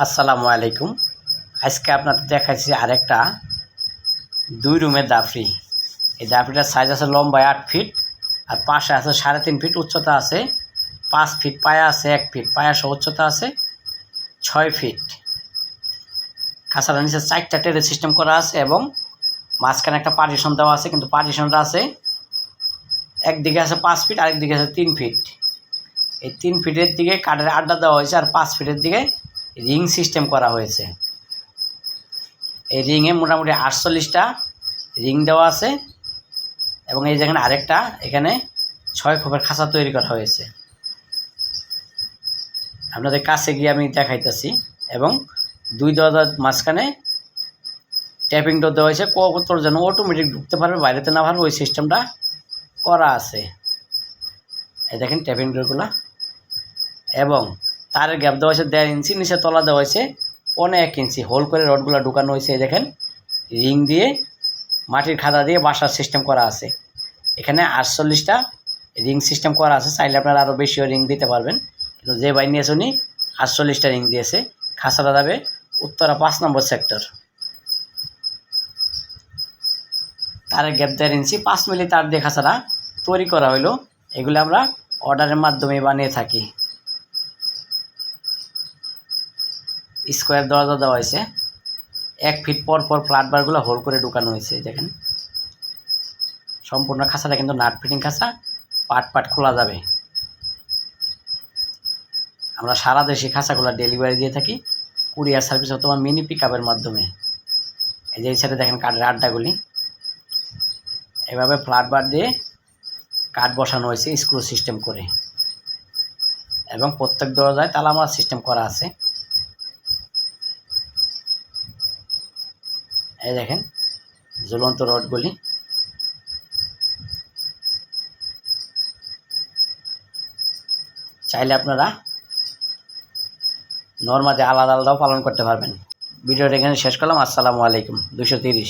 আসসালামু আলাইকুম। আজকে আপনাদের দেখাচ্ছি আরেকটা 2 রুমের দাফরি। এই দাফরিটার সাইজ আছে লম্বায় 8 ফিট আর পাশে আছে 3.5 ফিট, উচ্চতা আছে 5 ফিট, পায়া আছে 1 ফিট, পায়া সহ উচ্চতা আছে 6 ফিট। খাঁচাটার নিচে 4টা টেরেস সিস্টেম করা আছে এবং মাঝখানে একটা পার্টিশন দেওয়া আছে, কিন্তু পার্টিশনটা আছে একদিকে আছে 5 ফিট, আরেক দিকে আছে 3 ফিট। এই 3 ফিটের দিকে কাঠের আড্ডা দেওয়া হয়েছে আর 5 ফিটের দিকে রিং সিস্টেম করা হয়েছে। এই রিংয়ে মোটামুটি 48টা রিং দেওয়া আছে এবং এই যেখানে আরেকটা এখানে 6 খোপের খাঁচা তৈরি করা হয়েছে। আপনাদের কাছে গিয়ে আমি দেখাইতেছি। এবং 2 দরজার মাঝখানে ট্যাপিং ডোর দেওয়া হয়েছে, কবুতর যেন অটোমেটিক ঢুকতে পারবে, বাইরেতে না পারবে, ওই সিস্টেমটা করা আছে। এই দেখেন ট্যাপিং ডোরগুলো। এবং তারের গ্যাপ দেওয়া হয়েছে 1.5 ইঞ্চি, নিচে তলা দেওয়া হয়েছে 1.5 ইঞ্চি, হোল করে রডগুলো ঢুকানো হয়েছে। এই দেখেন রিং দিয়ে মাটির খাদা দিয়ে বাসার সিস্টেম করা আছে। এখানে 48টা রিং সিস্টেম করা আছে, চাইলে আপনারা আরও বেশিও রিং দিতে পারবেন, কিন্তু যে ভাই নিয়েছে উনি 48টা রিং দিয়েছে। খাঁচাটা যাবে উত্তরা 5 নম্বর সেক্টর। তারের গ্যাপ 1.5 ইঞ্চি, 5 মিলি তার দিয়ে খাঁচাটা তৈরি করা হইলো। এগুলো আমরা অর্ডারের মাধ্যমে বানিয়ে থাকি। স্কোয়ার দরজা দেওয়া হয়েছে, 1 ফিট পর পর ফ্ল্যাট বারগুলো হোল করে ঢুকানো হয়েছে। দেখেন সম্পূর্ণ খাঁচাটা কিন্তু নাট ফিটিং খাঁচা, পাট পাট খোলা যাবে। আমরা সারা দেশে খাঁচাগুলো ডেলিভারি দিয়ে থাকি কুরিয়ার সার্ভিস অথবা মিনি পিক আপের মাধ্যমে। এই যে এই সাইডে দেখেন কাঠের আড্ডাগুলি, এভাবে ফ্ল্যাট বার দিয়ে কাঠ বসানো হয়েছে স্ক্রু সিস্টেম করে, এবং প্রত্যেক দরজায় তালা মারার সিস্টেম করা আছে। এই দেখেন ঝুলন্ত রডগুলি। চাইলে আপনারা নরমালি আলাদা আলাদাও পালন করতে পারবেন। ভিডিওটা এখানে শেষ করলাম। আসসালামু আলাইকুম। 230।